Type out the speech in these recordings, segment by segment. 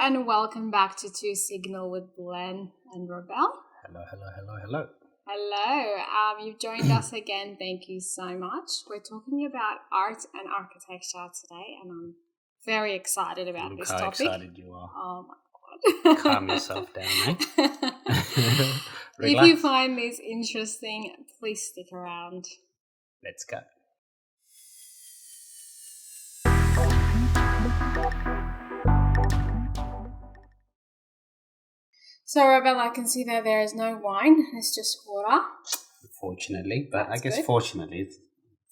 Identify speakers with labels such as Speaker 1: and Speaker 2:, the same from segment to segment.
Speaker 1: and welcome back to Two Signal with Glenn and Robel.
Speaker 2: Hello.
Speaker 1: Hello, you've joined us again. Thank you so much. We're talking about art and architecture today, and I'm very excited about
Speaker 2: Look
Speaker 1: this
Speaker 2: how
Speaker 1: topic.
Speaker 2: excited you are.
Speaker 1: Oh my God.
Speaker 2: Calm yourself down, eh?
Speaker 1: If you find this interesting, please stick around.
Speaker 2: Let's go.
Speaker 1: So, Robel, I can see that there is no wine. It's just water.
Speaker 2: Unfortunately, but
Speaker 1: That's
Speaker 2: I guess
Speaker 1: good.
Speaker 2: fortunately,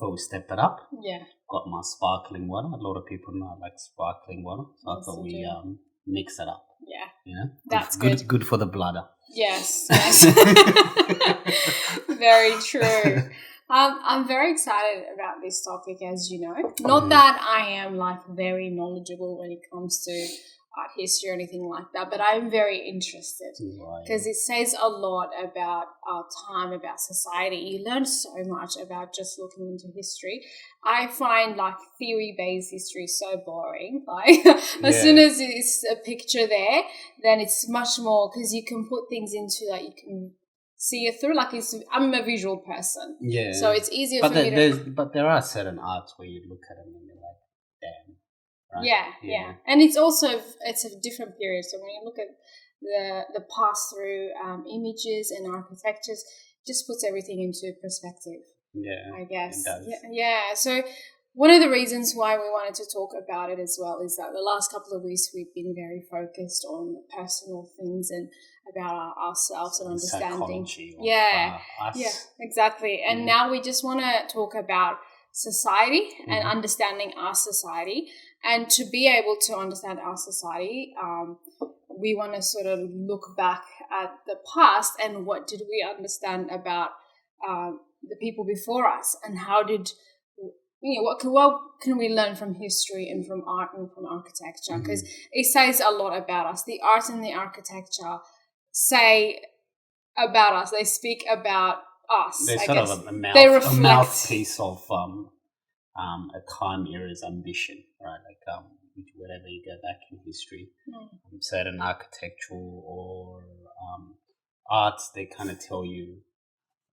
Speaker 2: thought we stepped it up.
Speaker 1: Yeah.
Speaker 2: Got my sparkling water. A lot of people know I like sparkling water, so I
Speaker 1: Yes,
Speaker 2: thought
Speaker 1: you
Speaker 2: we
Speaker 1: do.
Speaker 2: mix it up.
Speaker 1: Yeah.
Speaker 2: You know,
Speaker 1: That's
Speaker 2: good for the bladder.
Speaker 1: Yes. Very true. I'm very excited about this topic, as you know. Not that I am very knowledgeable when it comes to art history or anything like that, but I'm very interested because it says a lot about our time, about society. You learn so much about just looking into history. I find theory-based history so boring. As soon as it's a picture there, then it's much more because you can put things into you can see it through. I'm a visual person, so it's easier for me
Speaker 2: But there are certain arts where you look at them and you're like, damn. Right?
Speaker 1: Yeah. And it's a different period. So when you look at the pass through images and architectures, it just puts everything into perspective.
Speaker 2: Yeah,
Speaker 1: I guess.
Speaker 2: it does.
Speaker 1: Yeah. So one of the reasons why we wanted to talk about it as well is that the last couple of weeks we've been very focused on personal things and about ourselves and understanding.
Speaker 2: Psychology of, us.
Speaker 1: Yeah, exactly. And now we just want to talk about society and understanding our society. And to be able to understand our society, we want to sort of look back at the past and what did we understand about the people before us, and how did what can we learn from history and from art and from architecture? Because it says a lot about us. The art and the architecture say about us. They speak about us.
Speaker 2: They're
Speaker 1: I guess.
Speaker 2: of
Speaker 1: They reflect.
Speaker 2: a mouthpiece of a time era's ambition, right? Wherever you go back in history, certain architectural or arts, they kind of tell you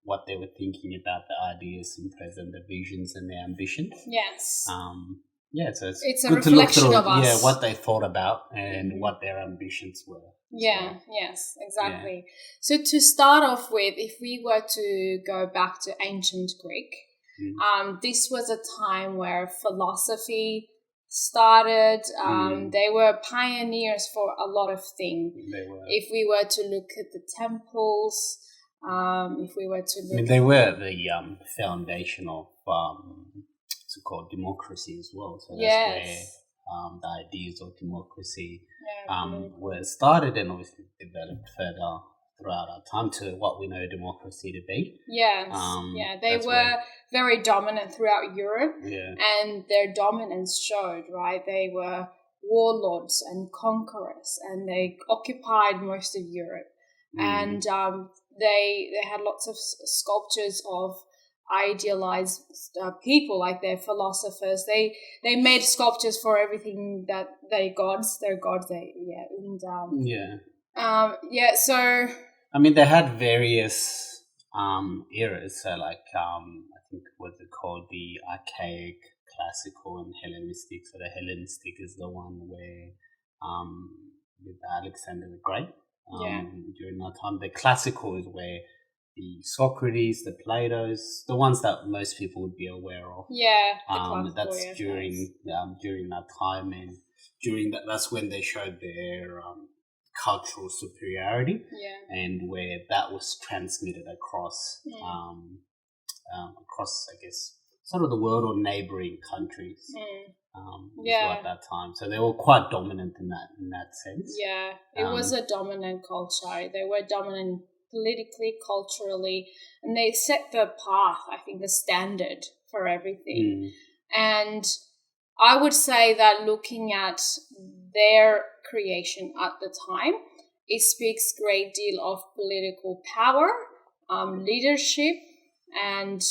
Speaker 2: what they were thinking about the ideas and present, the visions and their ambitions.
Speaker 1: Yes.
Speaker 2: So
Speaker 1: it's a
Speaker 2: good
Speaker 1: reflection
Speaker 2: to look through,
Speaker 1: of us.
Speaker 2: what they thought about and what their ambitions were.
Speaker 1: Yeah, yes, exactly. Yeah. So to start off with, if we were to go back to ancient Greek, this was a time where philosophy started. They were pioneers for a lot of things.
Speaker 2: They were.
Speaker 1: If we were to look at the temples, if we were to look...
Speaker 2: they were the foundation of so-called democracy as well. So that's where the ideas of democracy were started and obviously developed further throughout our time to what we know democracy to be.
Speaker 1: Yes, they were very dominant throughout Europe, and their dominance showed, right? They were warlords and conquerors, and they occupied most of Europe, and they had lots of sculptures of idealized people, like their philosophers. They made sculptures for everything that their gods. So
Speaker 2: I mean, they had various eras. So, I think what's it called, the archaic, classical, and Hellenistic. So, the Hellenistic is the one where with Alexander the Great. During that time, the classical is where the Socrates, the Plato's, the ones that most people would be aware of. That's during that time, and that's when they showed their cultural superiority, and where that was transmitted across I guess sort of the world or neighboring countries. At that time, so they were quite dominant in that sense.
Speaker 1: It was a dominant culture. They were dominant politically, culturally, and they set the path, I think, the standard for everything. And I would say that looking at their creation at the time, it speaks a great deal of political power, leadership, and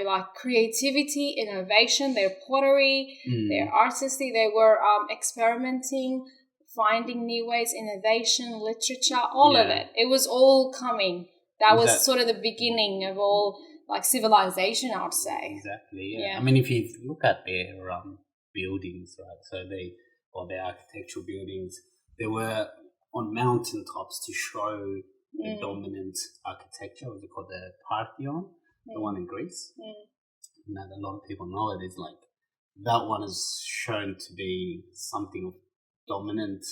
Speaker 1: like creativity, innovation, their pottery, their
Speaker 2: Mm.
Speaker 1: artistry. They were experimenting, finding new ways, innovation, literature, all of
Speaker 2: Yeah.
Speaker 1: it. It was all coming. That
Speaker 2: Was
Speaker 1: was
Speaker 2: that
Speaker 1: sort of the beginning of all like civilization, I would say.
Speaker 2: exactly? Yeah. I
Speaker 1: Yeah.
Speaker 2: mean, if you look at their buildings, right? So their architectural buildings, they were on mountaintops to show the
Speaker 1: Mm,
Speaker 2: dominant architecture. What's it called? The Parthenon, the one in Greece.
Speaker 1: mm,
Speaker 2: Now that a lot of people know it is like that one is shown to be something of dominant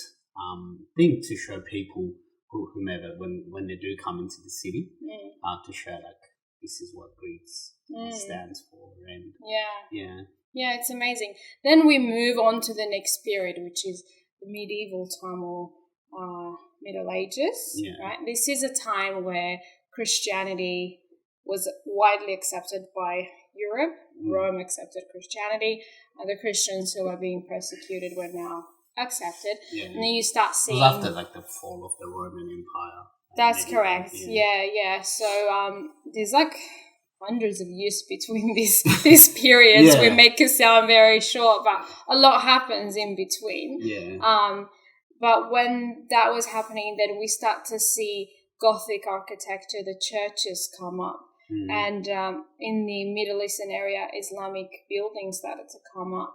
Speaker 2: thing to show people whomever when they do come into the city
Speaker 1: mm,
Speaker 2: to show like this is what Greece
Speaker 1: mm.
Speaker 2: stands for and
Speaker 1: Yeah.
Speaker 2: yeah.
Speaker 1: Yeah, it's amazing. Then we move on to the next period, which is the medieval time or Middle Ages,
Speaker 2: Yeah.
Speaker 1: right? This is a time where Christianity was widely accepted by Europe.
Speaker 2: Mm.
Speaker 1: Rome accepted Christianity, and the Christians who were being persecuted were now accepted.
Speaker 2: Yeah.
Speaker 1: And then you start
Speaker 2: It
Speaker 1: seeing.
Speaker 2: was after like the fall of the Roman Empire.
Speaker 1: That's
Speaker 2: Maybe,
Speaker 1: correct.
Speaker 2: yeah.
Speaker 1: Yeah. So there's like hundreds of years between these periods.
Speaker 2: Yeah.
Speaker 1: We make it sound very short, but a lot happens in between.
Speaker 2: Yeah.
Speaker 1: But when that was happening, then we start to see Gothic architecture, the churches come up.
Speaker 2: Mm.
Speaker 1: And in the Middle Eastern area, Islamic buildings started to come up.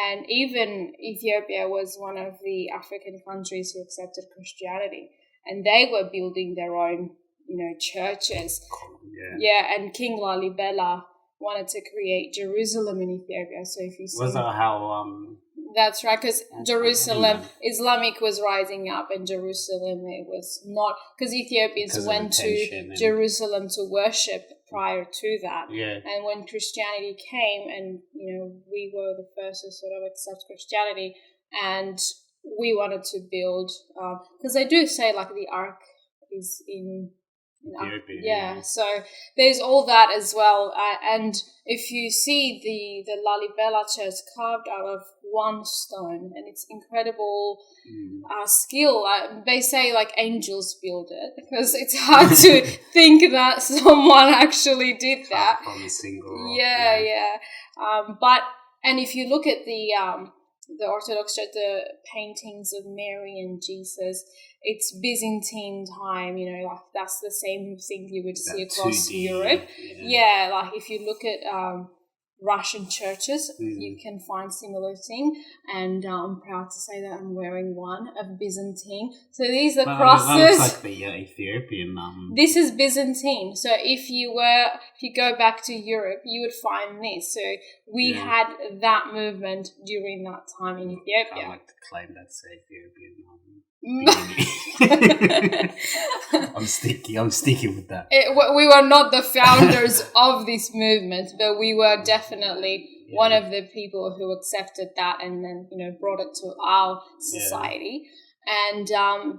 Speaker 1: And even Ethiopia was one of the African countries who accepted Christianity. And they were building their own, churches. Yeah, and King Lalibela wanted to create Jerusalem in Ethiopia. So if you see...
Speaker 2: Was that how
Speaker 1: That's right, because Jerusalem,
Speaker 2: Yeah.
Speaker 1: Islamic was rising up, and Jerusalem, it was not, because Ethiopians
Speaker 2: Because of
Speaker 1: went
Speaker 2: the
Speaker 1: to
Speaker 2: tension and-
Speaker 1: Jerusalem to worship prior to that.
Speaker 2: yeah.
Speaker 1: And when Christianity came, and we were the first to sort of accept Christianity, and we wanted to build, because they do say like the Ark is in
Speaker 2: Ethiopia,
Speaker 1: yeah,
Speaker 2: yeah.
Speaker 1: so there's all that as well. And if you see the Lalibela church carved out of one stone, and it's incredible skill. They say like angels build it, because it's hard to think that someone actually did that.
Speaker 2: From a single rock,
Speaker 1: Yeah. And if you look at the Orthodox Church, the paintings of Mary and Jesus, it's Byzantine time, like that's the same thing you would see
Speaker 2: That
Speaker 1: across
Speaker 2: 2D,
Speaker 1: Europe.
Speaker 2: yeah.
Speaker 1: Like if you look at Russian churches, you can find similar thing. And I'm proud to say that I'm wearing one of Byzantine. So these are
Speaker 2: Well,
Speaker 1: crosses.
Speaker 2: that looks like the Ethiopian.
Speaker 1: This is Byzantine. So if you go back to Europe, you would find this. So we had that movement during that time in Ethiopia.
Speaker 2: I like to claim that's Ethiopian. I'm sticking with that.
Speaker 1: We were not the founders of this movement, but we were definitely one of the people who accepted that and then brought it to our society. And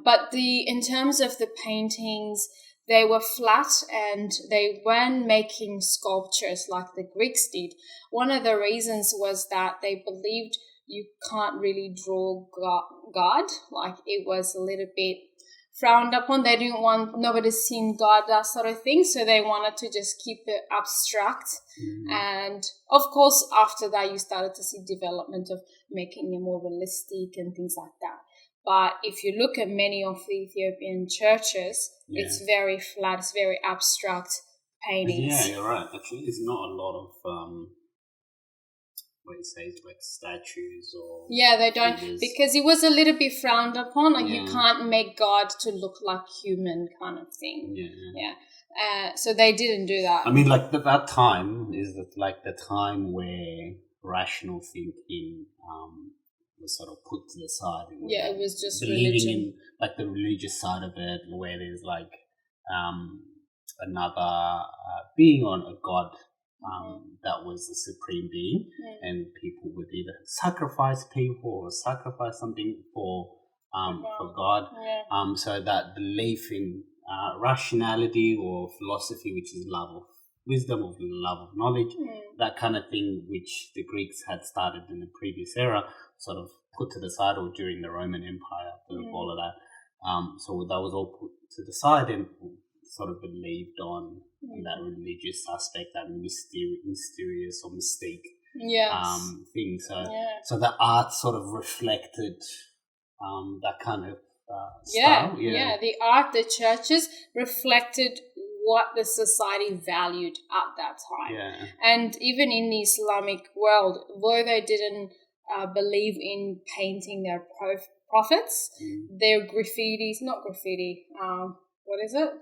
Speaker 1: but in terms of the paintings, they were flat and they weren't making sculptures like the Greeks did. One of the reasons was that they believed you can't really draw God. Like it was a little bit frowned upon. They didn't want nobody seeing God, that sort of thing. So they wanted to just keep it abstract. And of course, after that, you started to see development of making it more realistic and things like that. But if you look at many of the Ethiopian churches, it's very flat, it's very abstract paintings.
Speaker 2: Yeah, you're right. Actually, there's not a lot of what you say, like statues or
Speaker 1: they don't,
Speaker 2: figures.
Speaker 1: because it was a little bit frowned upon. Like you can't make God to look like human, kind of thing. So they didn't do that.
Speaker 2: I mean, like that time is like the time where rational thinking was sort of put to the side.
Speaker 1: It was just
Speaker 2: believing
Speaker 1: religion.
Speaker 2: in like the religious side of it, where there's like another being on a god. That was the supreme being, and people would either sacrifice people or sacrifice something for God. So that belief in rationality or philosophy, which is love of wisdom, of love of knowledge, that kind of thing, which the Greeks had started in the previous era, sort of put to the side, or during the Roman Empire, all of that. So that was all put to the side, and sort of believed on that religious aspect, that mysterious or mystique thing. So the art sort of reflected that kind of style.
Speaker 1: The art, the churches reflected what the society valued at that time.
Speaker 2: Yeah.
Speaker 1: And even in the Islamic world, though they didn't believe in painting their prophets, their graffitis, not graffiti, what is it?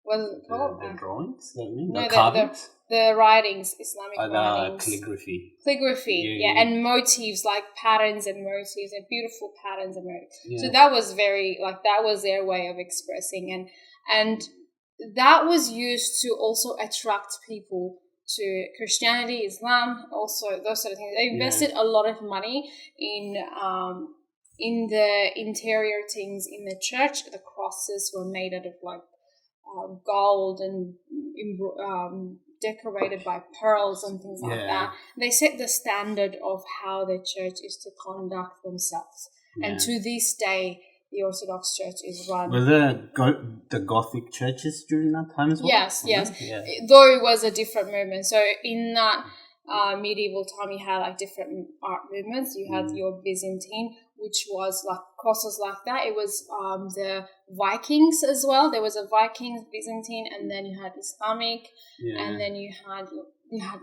Speaker 1: What is it called?
Speaker 2: The drawings?
Speaker 1: No,
Speaker 2: carvings?
Speaker 1: The writings, Islamic writings.
Speaker 2: Calligraphy.
Speaker 1: And motifs, like patterns and motifs and beautiful patterns and motifs.
Speaker 2: Yeah.
Speaker 1: So that was that was their way of expressing, and that was used to also attract people to Christianity, Islam, also those sort of things. They invested a lot of money in the interior things in the church. The crosses were made out of gold and decorated by pearls and things like that. They set the standard of how the church is to conduct themselves. And to this day, the Orthodox Church is run.
Speaker 2: Were there the Gothic churches during that time as well?
Speaker 1: Yes. Though it was a different movement. So in that medieval time, you had different art movements. You had your Byzantine, which was crosses like that. It was the Vikings as well. There was a Vikings, Byzantine, and then you had Islamic, and then you had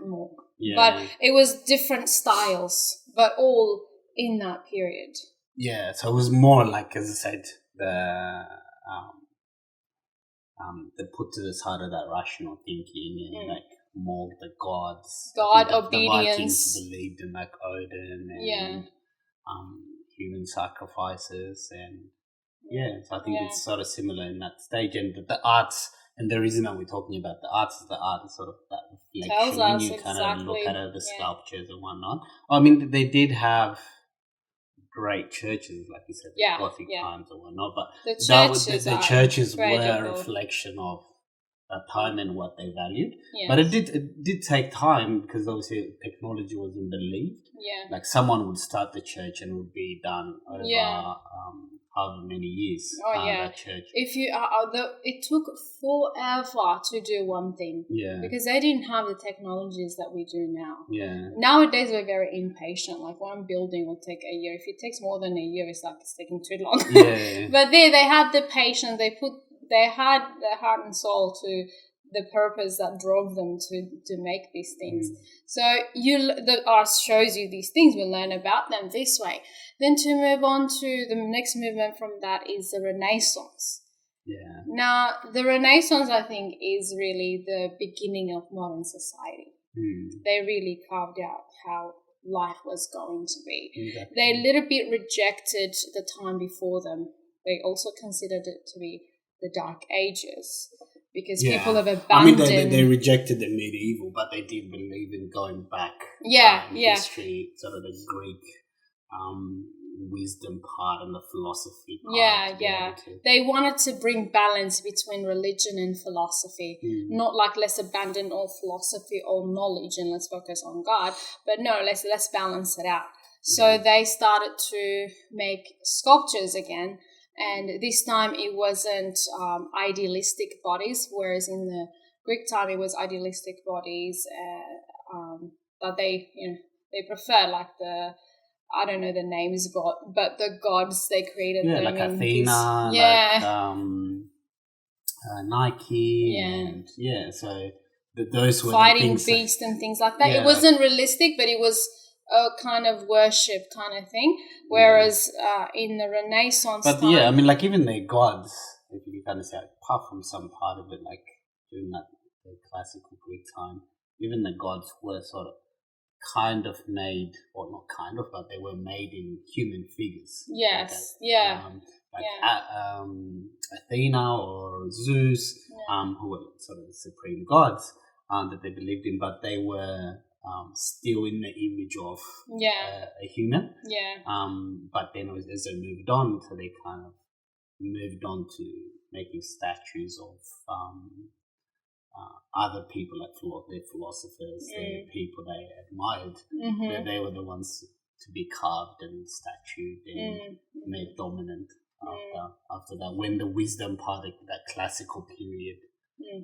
Speaker 1: more.
Speaker 2: Yeah.
Speaker 1: But it was different styles, but all in that period.
Speaker 2: Yeah, so it was more as I said, they put to the side of that rational thinking and more the gods.
Speaker 1: Obedience.
Speaker 2: The Vikings believed in Odin and human sacrifices and so I think it's sort of similar in that stage. And the arts, and the reason that we're talking about the arts is the art is sort of that reflection when you kind of look at the sculptures and whatnot. I mean, they did have great churches, like you said, the Gothic times or whatnot, but the churches were a reflection of that time and what they valued. Yes. But it did take time because obviously technology wasn't believed.
Speaker 1: Yeah.
Speaker 2: Someone would start the church and it would be done over however many years. That church.
Speaker 1: If you it took forever to do one thing.
Speaker 2: Yeah.
Speaker 1: Because they didn't have the technologies that we do now.
Speaker 2: Yeah.
Speaker 1: Nowadays we're very impatient. One building will take a year. If it takes more than a year, it's taking too long.
Speaker 2: Yeah.
Speaker 1: But they had the patience. They had their heart and soul to the purpose that drove them to make these things. So the art shows you these things. We learn about them this way. Then to move on to the next movement from that is the Renaissance.
Speaker 2: Yeah.
Speaker 1: Now, the Renaissance, I think, is really the beginning of modern society. They really carved out how life was going to be.
Speaker 2: Exactly.
Speaker 1: They a little bit rejected the time before them. They also considered it to be the Dark Ages because people have abandoned.
Speaker 2: I mean, they rejected the medieval, but they did believe in going back. History, sort of the Greek wisdom part and the philosophy part.
Speaker 1: They wanted to bring balance between religion and philosophy. Not let's abandon all philosophy, all knowledge, and let's focus on God. But no, let's balance it out. So they started to make sculptures again. And this time it wasn't idealistic bodies, whereas in the Greek time it was idealistic bodies that they prefer, I don't know the names, but the gods they created.
Speaker 2: Yeah,
Speaker 1: them in
Speaker 2: Athena, Nike, and so those were
Speaker 1: fighting
Speaker 2: the things
Speaker 1: beasts and things like that. It wasn't realistic, but it was a kind of worship kind of thing. Whereas in the Renaissance time...
Speaker 2: I mean, even their gods, if you kind of say, apart from some part of it, during that the classical Greek time, even the gods were sort of kind of made, or not kind of, but they were made in human figures.
Speaker 1: Yes,
Speaker 2: Athena or Zeus, who were sort of the supreme gods that they believed in, but they were still in the image of a human. But then as they moved on, so they kind of moved on to making statues of other people, their philosophers, their people they admired. They were the ones to be carved and statued and made dominant after that, when the wisdom part, that classical period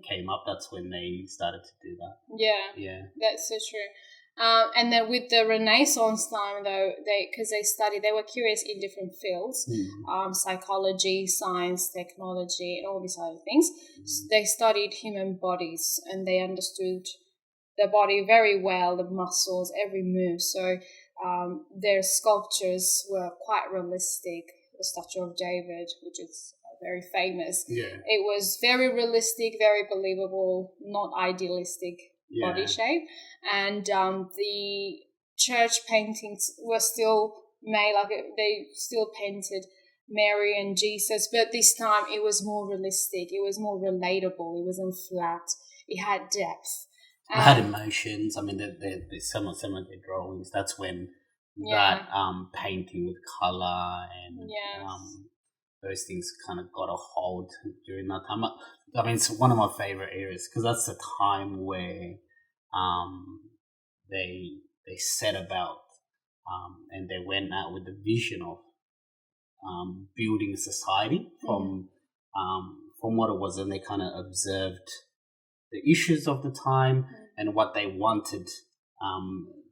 Speaker 2: came up, that's when they started to do that.
Speaker 1: Yeah, that's so true. And then with the Renaissance time, though, they were curious in different fields, psychology, science, technology, and all these other things. So they studied human bodies, and they understood the body very well, the muscles, every move. So their sculptures were quite realistic. The statue of David, which is very famous. It was very realistic, very believable, not idealistic body shape. And the church paintings were still made, they still painted Mary and Jesus, but this time it was more realistic, it was more relatable, it wasn't flat, it had depth.
Speaker 2: It had emotions. I mean, there's some of their drawings. That's when that painting with color and those things kind of got a hold during that time. I mean, it's one of my favorite eras because that's the time where they set about and they went out with the vision of building a society from what it was, and they kind of observed the issues of the time and what they wanted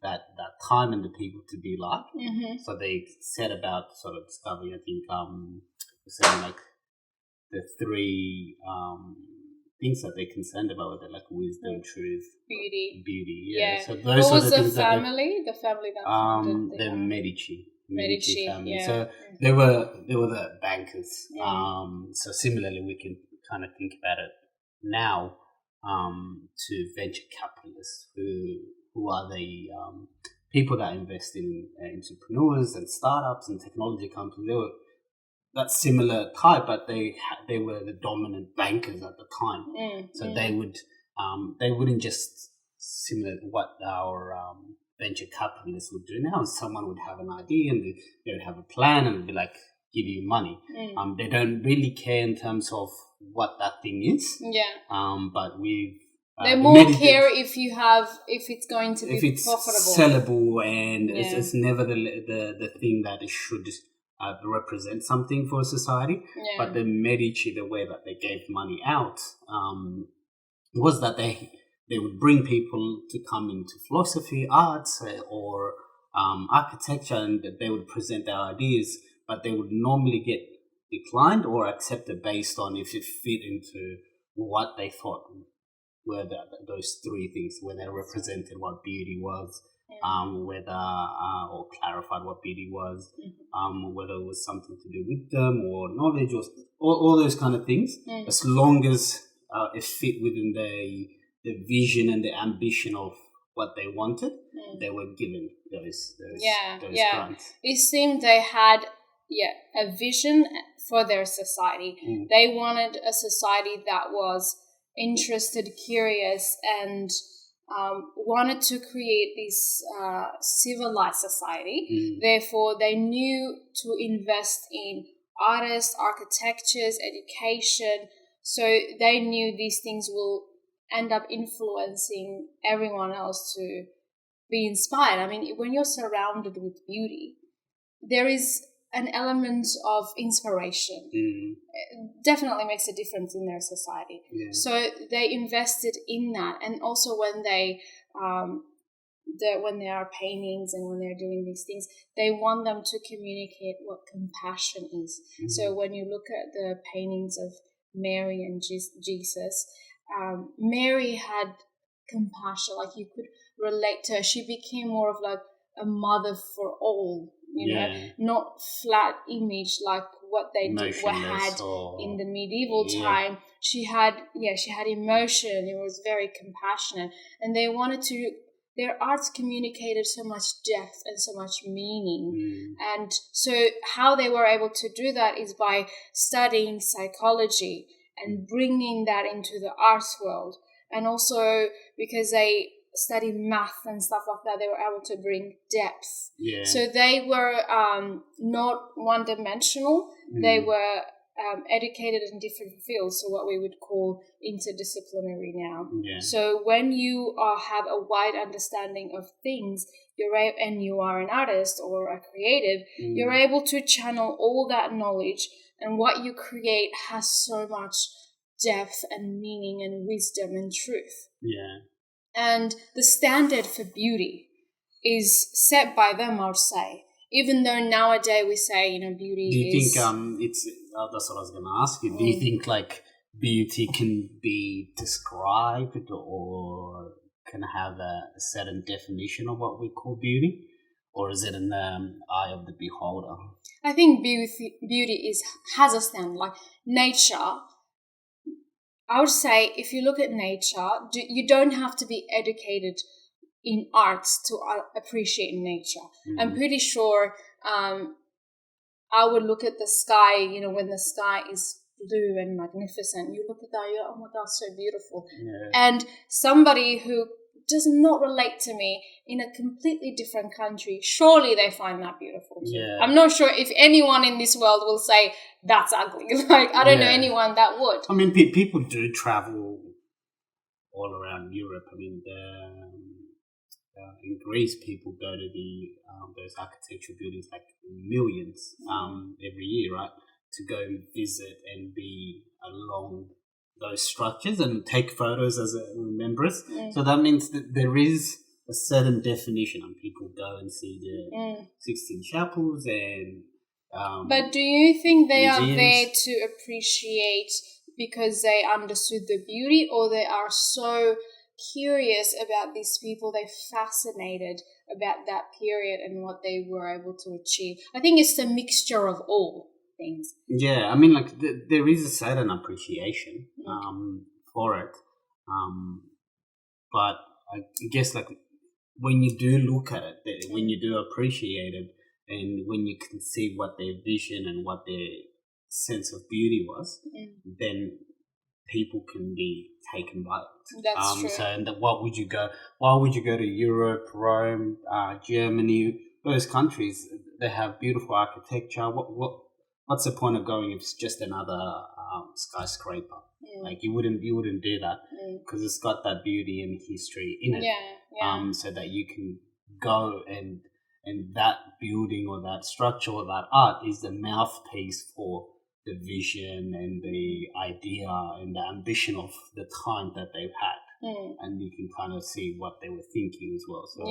Speaker 2: that time and the people to be like. So they set about sort of discovering, I think, saying like the three things that they're concerned about, like wisdom, truth, beauty. Yeah. So those
Speaker 1: what
Speaker 2: are
Speaker 1: was
Speaker 2: the
Speaker 1: the
Speaker 2: things
Speaker 1: family? The family that founded
Speaker 2: the Medici family.
Speaker 1: Yeah.
Speaker 2: So they were the bankers. So similarly, we can kind of think about it now to venture capitalists who are the people that invest in entrepreneurs and startups and technology companies. They were that similar type, but they were the dominant bankers at the time. So they wouldn't just similar to what our venture capitalists would do now. Someone would have an idea and they would have a plan and it'd be like, give you money. They don't really care in terms of what that thing is. But we've
Speaker 1: they more care if it's going to be profitable,
Speaker 2: sellable, and it's never the thing that it should represent something for society. But the Medici, the way that they gave money out was that they would bring people to come into philosophy, arts, or architecture, and they would present their ideas, but they would normally get declined or accepted based on if it fit into what they thought were those three things, when they represented what beauty was, whether or clarified what beauty was, whether it was something to do with them or knowledge or all those kind of things. As long as it fit within the vision and the ambition of what they wanted, they were given those grants.
Speaker 1: It seemed they had a vision for their society. They wanted a society that was interested, curious, and wanted to create this civilized society. Therefore, they knew to invest in artists, architectures, education. So they knew these things will end up influencing everyone else to be inspired. I mean, when you're surrounded with beauty, there is an element of inspiration. It definitely makes a difference in their society. So they invested in that, and also when they when there are paintings and when they're doing these things, they want them to communicate what compassion is. So when you look at the paintings of Mary and Jesus, Mary had compassion, like you could relate to her. She became more of like a mother for all, you know, not flat image like what they had in the medieval time. She had emotion. It was very compassionate, and they wanted to. Their arts communicated so much depth and so much meaning, and so how they were able to do that is by studying psychology and bringing that into the arts world, and also because they studied math and stuff like that, they were able to bring depth. So they were not one-dimensional. They were educated in different fields, so what we would call interdisciplinary now.
Speaker 2: Yeah.
Speaker 1: So when you have a wide understanding of things, and you are an artist or a creative, you're able to channel all that knowledge, and what you create has so much depth and meaning and wisdom and truth.
Speaker 2: Yeah.
Speaker 1: And the standard for beauty is set by them, I would say. Even though nowadays we say, beauty is...
Speaker 2: Do you think it's... that's what I was going to ask you. Do you think, like, beauty can be described or can have a certain definition of what we call beauty? Or is it in the eye of the beholder?
Speaker 1: I think beauty has a standard. Like nature, I would say if you look at nature, you don't have to be educated in arts to appreciate nature. I'm pretty sure I would look at the sky, when the sky is blue and magnificent. You look at that, you're, oh my God, so beautiful.
Speaker 2: Yeah.
Speaker 1: And somebody who does not relate to me in a completely different country, surely they find that beautiful too.
Speaker 2: Yeah.
Speaker 1: I'm not sure if anyone in this world will say that's ugly. Like, I don't know anyone that would.
Speaker 2: I mean, people do travel all around Europe. I mean, in Greece, people go to those architectural buildings, like millions every year, right? To go and visit and be along those structures and take photos as a remembrance. So that means that there is a certain definition, and people go and see the Sixtine Chapels and...
Speaker 1: but do you think they
Speaker 2: museums.
Speaker 1: are there to appreciate because they understood the beauty, or they are so curious about these people, they're fascinated about that period and what they were able to achieve? I think it's the mixture of all things.
Speaker 2: Yeah, I mean, like, there is a certain appreciation for it. But I guess, like, when you do look at it, when you do appreciate it, and when you can see what their vision and what their sense of beauty was, then people can be taken by it.
Speaker 1: That's true.
Speaker 2: So, and why would you go to Europe, Rome, Germany, those countries? They have beautiful architecture. What's the point of going if it's just another skyscraper? Like, you wouldn't do that because it's got that beauty and history in it.
Speaker 1: Yeah.
Speaker 2: So that you can go and that building or that structure or that art is the mouthpiece for the vision and the idea and the ambition of the time that they've had. And you can kind of see what they were thinking as well. So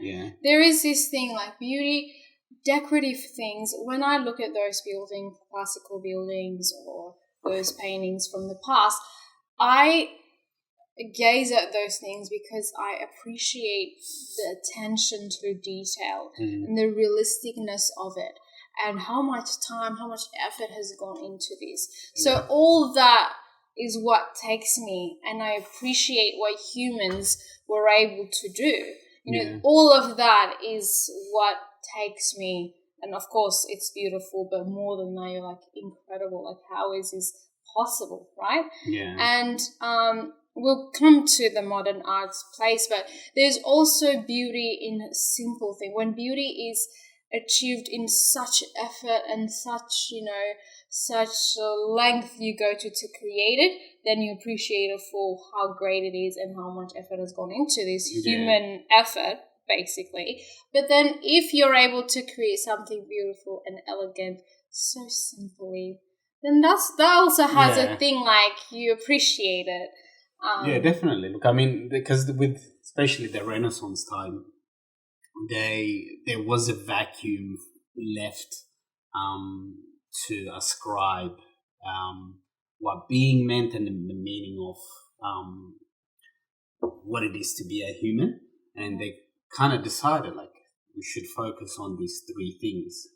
Speaker 2: yeah.
Speaker 1: There is this thing like beauty, decorative things. When I look at those buildings, classical buildings or those paintings from the past, I gaze at those things because I appreciate the attention to detail and the realisticness of it, and how much time, how much effort has gone into this. So all that is what takes me, and I appreciate what humans were able to do. All of that is what takes me. And of course it's beautiful, but more than that, you're like, incredible, like, how is this possible, right? And we'll come to the modern arts place, but there's also beauty in simple thing. When beauty is achieved in such effort and such length you go to create it, then you appreciate it for how great it is and how much effort has gone into this human effort, basically. But then if you're able to create something beautiful and elegant so simply, then that also has a thing, like, you appreciate it.
Speaker 2: Yeah, definitely. Look, I mean, because with especially the Renaissance time, there was a vacuum left to ascribe what being meant and the meaning of what it is to be a human, and they kind of decided, like, we should focus on these three things,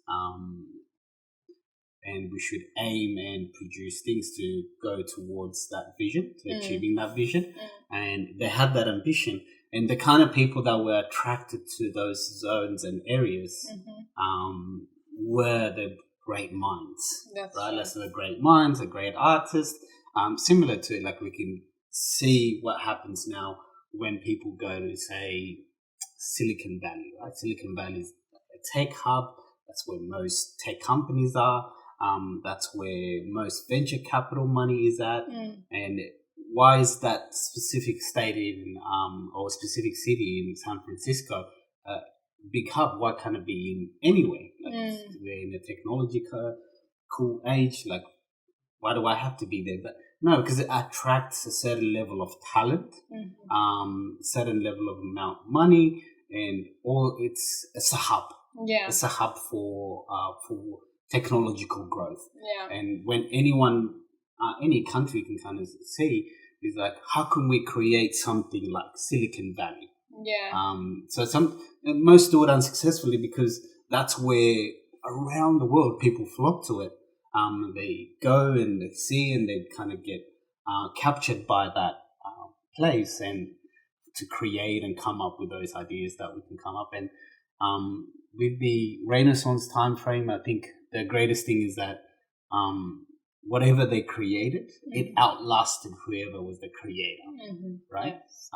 Speaker 2: and we should aim and produce things to go towards that vision, to achieving that vision. And they had that ambition, and the kind of people that were attracted to those zones and areas were the great minds.
Speaker 1: That's
Speaker 2: right?
Speaker 1: True.
Speaker 2: Let's say the great minds, the great artists. Similar to, like, we can see what happens now when people go to, say, Silicon Valley, right? Silicon Valley is a tech hub. That's where most tech companies are. That's where most venture capital money is at. And why is that specific state in or specific city in San Francisco big hub? Why can't it be in anywhere? Like we're in a technological cool age. Like, why do I have to be there? But no, because it attracts a certain level of talent, certain level of amount of money, and all. It's a hub.
Speaker 1: Yeah,
Speaker 2: it's a hub for technological growth.
Speaker 1: Yeah,
Speaker 2: And when anyone, any country can kind of see is like, how can we create something like Silicon Valley?
Speaker 1: Yeah.
Speaker 2: So most do it unsuccessfully because that's where around the world people flock to it. They go and they see and they kind of get captured by that place and to create and come up with those ideas that we can come up. And with the Renaissance time frame, I think the greatest thing is that whatever they created, it outlasted whoever was the creator, right?
Speaker 1: Yes.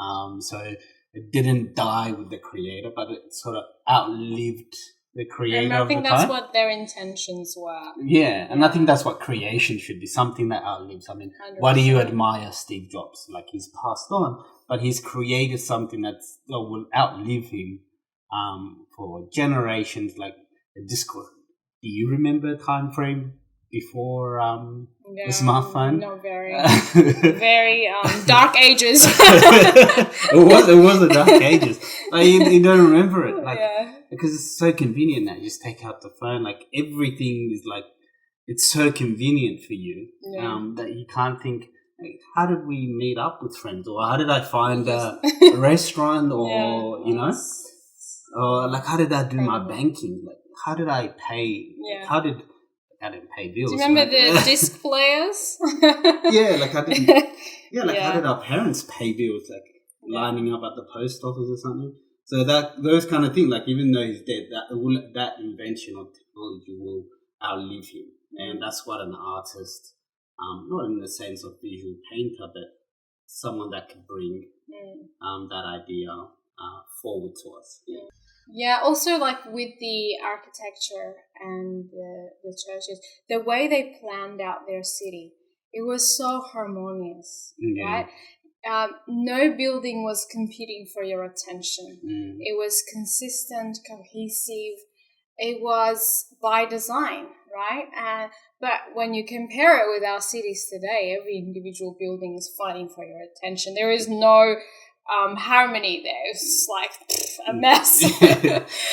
Speaker 2: So it didn't die with the creator, but it sort of outlived the creator.
Speaker 1: And I think
Speaker 2: of the
Speaker 1: that's
Speaker 2: time.
Speaker 1: what their intentions were.
Speaker 2: Yeah, and I think that's what creation should be, something that outlives. I mean,
Speaker 1: 100%.
Speaker 2: why do you admire Steve Jobs? Like, he's passed on, but he's created something that will outlive him for generations, like the Discord. Do you remember a time frame before the smartphone?
Speaker 1: No, very dark ages.
Speaker 2: it was the dark ages. Like, you don't remember it, like, because it's so convenient now. You just take out the phone. Like, everything is like, it's so convenient for you that you can't think, like, how did we meet up with friends, or how did I find a restaurant, or you know, or like, how did I do my banking? Like, how did I pay? Like, I didn't pay bills.
Speaker 1: Do you remember the disc players?
Speaker 2: Yeah, like I didn't. Yeah, like how did our parents pay bills? Like lining up at the post office or something. So those kind of things. Like, even though he's dead, that invention of technology will outlive him, and that's what an artist, not in the sense of visual painter, but someone that could bring that idea forward to us.
Speaker 1: Yeah, also like with the architecture and the churches, the way they planned out their city, it was so harmonious, right? No building was competing for your attention. It was consistent, cohesive. It was by design, right? But when you compare it with our cities today, every individual building is fighting for your attention. There is no harmony there. It's like a mess.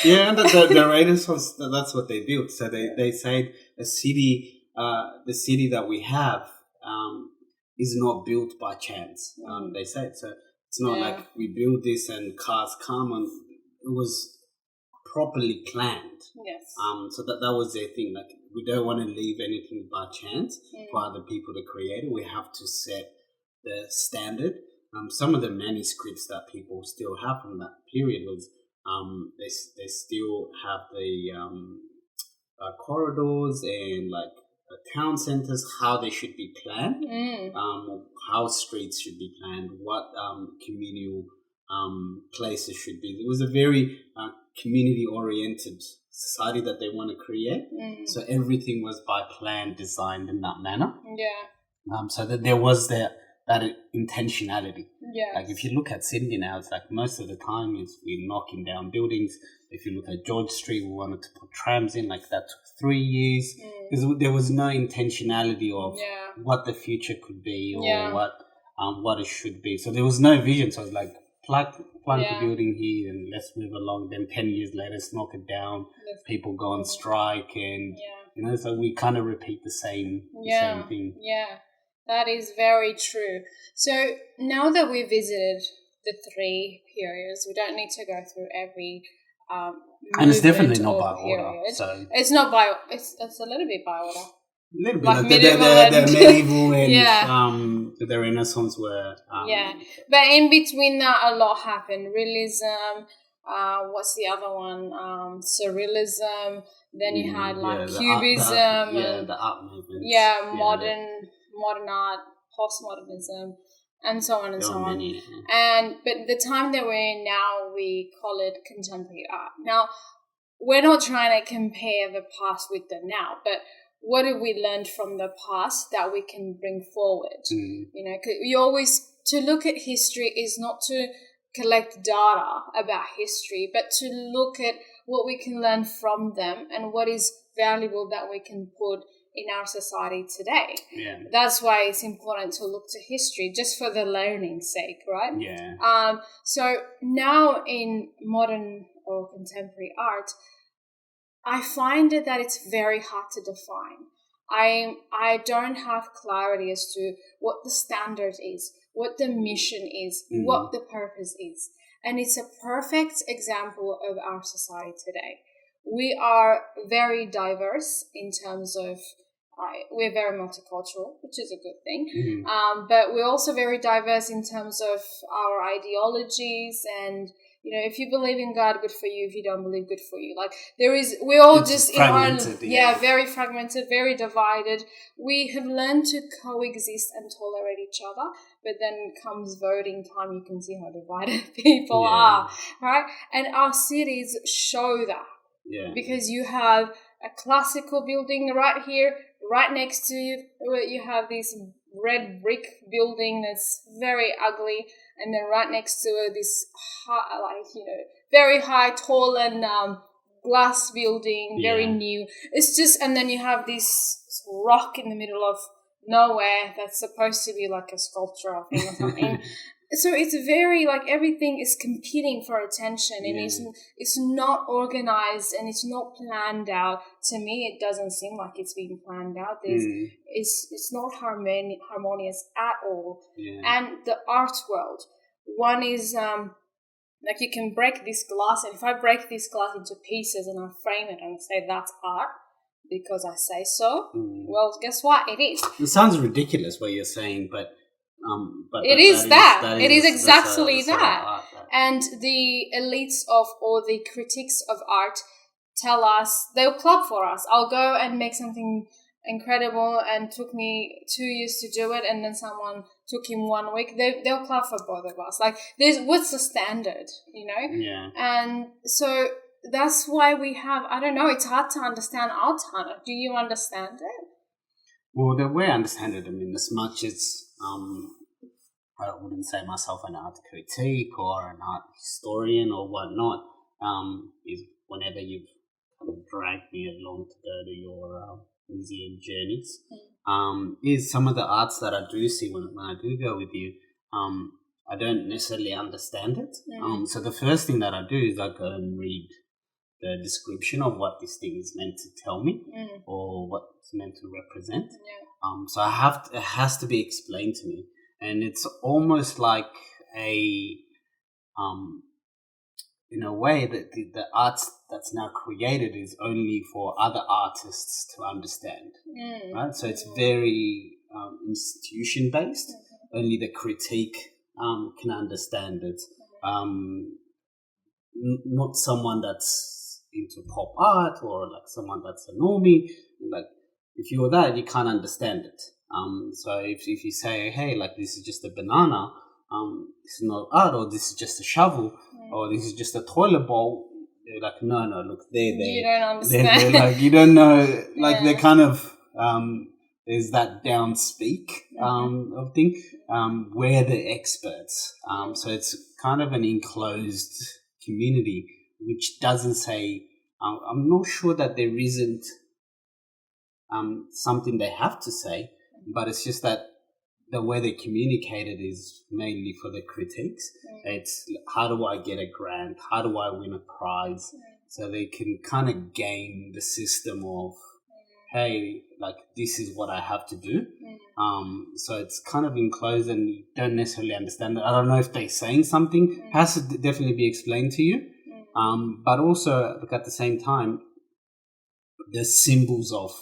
Speaker 2: Yeah, and the Renaissance, that's what they built. So they say a city, the city that we have is not built by chance. They say so. It's not like we build this and cars come, and it was properly planned.
Speaker 1: Yes.
Speaker 2: So that was their thing. Like, we don't want to leave anything by chance for other people to create it. We have to set the standard. Some of the manuscripts that people still have from that period was they still have the corridors and like town centers, how they should be planned, how streets should be planned, what communal places should be. It was a very community-oriented society that they want to create. So everything was by plan, designed in that manner.
Speaker 1: Yeah.
Speaker 2: So that there was that intentionality.
Speaker 1: Yeah.
Speaker 2: Like, if you look at Sydney now, it's like most of the time we're knocking down buildings. If you look at George Street, we wanted to put trams in, like that took 3 years because there was no intentionality of what the future could be or what it should be. So there was no vision. So it's like plug the building here and let's move along. Then 10 years later, let's knock it down. People go on strike, and you know, so we kind of repeat the same thing.
Speaker 1: Yeah. That is very true. So now that we visited the 3 periods, we don't need to go through every
Speaker 2: and it's definitely not by order. So
Speaker 1: it's not by. It's a little bit by order.
Speaker 2: A little bit.
Speaker 1: Like
Speaker 2: Like
Speaker 1: medieval
Speaker 2: the medieval and the Renaissance were.
Speaker 1: But in between that, a lot happened. Realism. What's the other one? Surrealism. Then you had like Cubism.
Speaker 2: The art movement.
Speaker 1: Modern art, postmodernism, and so on and so on.
Speaker 2: Many.
Speaker 1: But the time that we're in now, we call it contemporary art. Now, we're not trying to compare the past with the now, but what have we learned from the past that we can bring forward?
Speaker 2: Mm.
Speaker 1: You know, 'cause you always, to look at history is not to collect data about history, but to look at what we can learn from them and what is valuable that we can put in our society today.
Speaker 2: Yeah.
Speaker 1: That's why it's important to look to history, just for the learning's sake, right?
Speaker 2: Yeah.
Speaker 1: So now in modern or contemporary art, I find that it's very hard to define. I don't have clarity as to what the standard is, what the mission is, what the purpose is. And it's a perfect example of our society today. We are very diverse in terms of, we're very multicultural, which is a good thing. But we're also very diverse in terms of our ideologies and, you know, if you believe in God, good for you. If you don't believe, good for you. Like we're all
Speaker 2: It's
Speaker 1: just
Speaker 2: fragmented,
Speaker 1: very fragmented, very divided. We have learned to coexist and tolerate each other, but then comes voting time, you can see how divided people are, right? And our cities show that.
Speaker 2: Yeah.
Speaker 1: Because you have a classical building right here, right next to you. You have this red brick building that's very ugly, and then right next to it, this high, very high, tall and glass building, very new. It's just, and then you have this rock in the middle of nowhere that's supposed to be like a sculpture or thing or something. So it's very everything is competing for attention, and it's not organized and it's not planned out. To me, it doesn't seem like it's being planned out. It's not harmonious at all.
Speaker 2: Yeah.
Speaker 1: And the art world, one is you can break this glass, and if I break this glass into pieces and I frame it and say that's art because I say so, well, guess what? It is.
Speaker 2: It sounds ridiculous what you're saying, but
Speaker 1: it is that. It is exactly that. And the elites of, or the critics of art tell us, they'll clap for us. I'll go and make something incredible and took me 2 years to do it, and then someone took him 1 week. They'll clap for both of us. What's the standard, you know?
Speaker 2: Yeah.
Speaker 1: And so that's why we have, I don't know, it's hard to understand art, Hannah. Do you understand it?
Speaker 2: Well, the way I understand it, I mean, as much as I wouldn't say myself an art critic or an art historian or whatnot, is whenever you've kind of dragged me along to go to your museum journeys, is some of the arts that I do see when I do go with you, I don't necessarily understand it. So the first thing that I do is I go and read the description of what this thing is meant to tell me or what it's meant to represent. So it has to be explained to me, and it's almost like in a way that the art that's now created is only for other artists to understand, right? So it's very institution based. Only the critique can understand it. Not someone that's into pop art or someone that's a normie. If you're that, you can't understand it. So if you say, hey, this is just a banana, this is not art, or this is just a shovel, or this is just a toilet bowl, they're like, no, look,
Speaker 1: you don't understand.
Speaker 2: They're you don't know, they're kind of, there's that down speak of thing. We're the experts. So it's kind of an enclosed community, which doesn't say, I'm not sure that there isn't something they have to say, but it's just that the way they communicate it is mainly for the critics. It's how do I get a grant? How do I win a prize? So they can kind of game the system of, hey, this is what I have to do. So it's kind of enclosed and you don't necessarily understand it. I don't know if they're saying something. It has to definitely be explained to you. But also, at the same time, the symbols of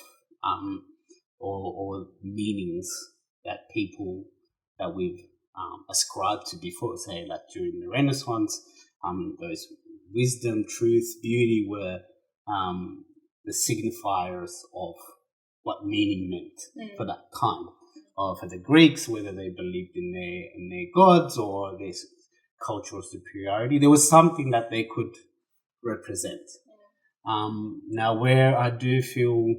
Speaker 2: or meanings that people that we've ascribed to before, say during the Renaissance, those wisdom, truth, beauty were the signifiers of what meaning meant for that time. Or for the Greeks, whether they believed in their gods or their cultural superiority, there was something that they could represent. Now, where I do feel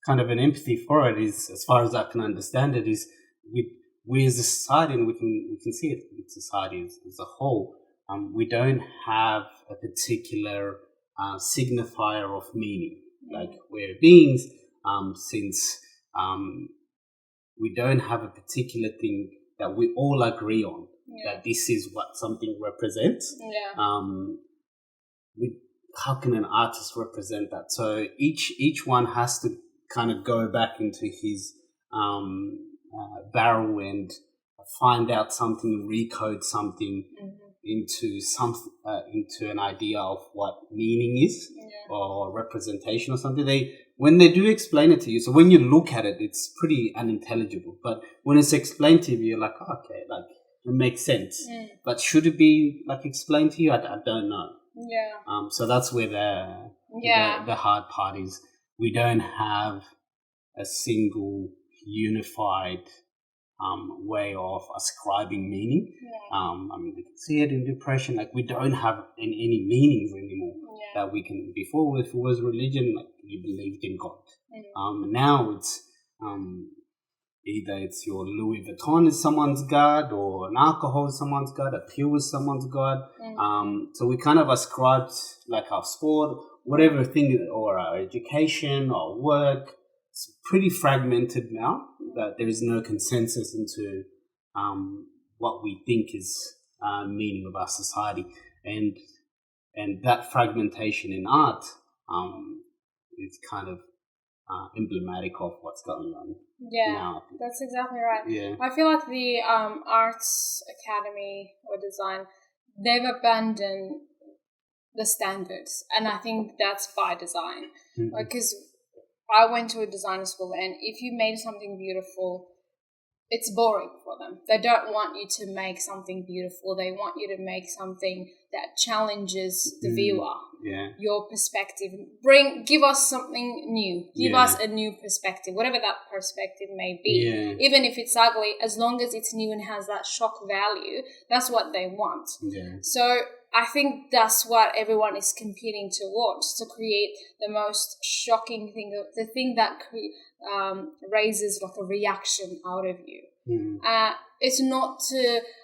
Speaker 2: kind of an empathy for it is, as far as I can understand it, is we as a society, and we can see it with society as a whole. We don't have a particular signifier of meaning. Like we're beings, since we don't have a particular thing that we all agree on, that this is what something represents. How can an artist represent that? So each one has to kind of go back into his barrel and find out something, recode something into an idea of what meaning is or representation or something. When they do explain it to you, so when you look at it, it's pretty unintelligible. But when it's explained to you, you're like, oh, okay, like it makes sense. But should it be like explained to you? I don't know. So that's where the hard part is. We don't have a single unified way of ascribing meaning. We can see it in depression. Like we don't have any meanings anymore that we can. Before, if it was religion, like you believed in God. Now it's either it's your Louis Vuitton is someone's god, or an alcohol is someone's god, a pill is someone's god. So we kind of ascribed like our sport, whatever thing, or our education or work. It's pretty fragmented now, that there is no consensus into what we think is meaning of our society, and that fragmentation in art is kind of emblematic of what's going on now.
Speaker 1: That's exactly right. I feel like the Arts Academy or design, they've abandoned the standards, and I think that's by design. Because I went to a design school, and if you made something beautiful, it's boring for them. They don't want you to make something beautiful. They want you to make something that challenges the viewer, your perspective. Give us something new. Give us a new perspective, whatever that perspective may be. Even if it's ugly, as long as it's new and has that shock value, that's what they want. So I think that's what everyone is competing towards, to create the most shocking thing, the thing that raises like a reaction out of you. It's not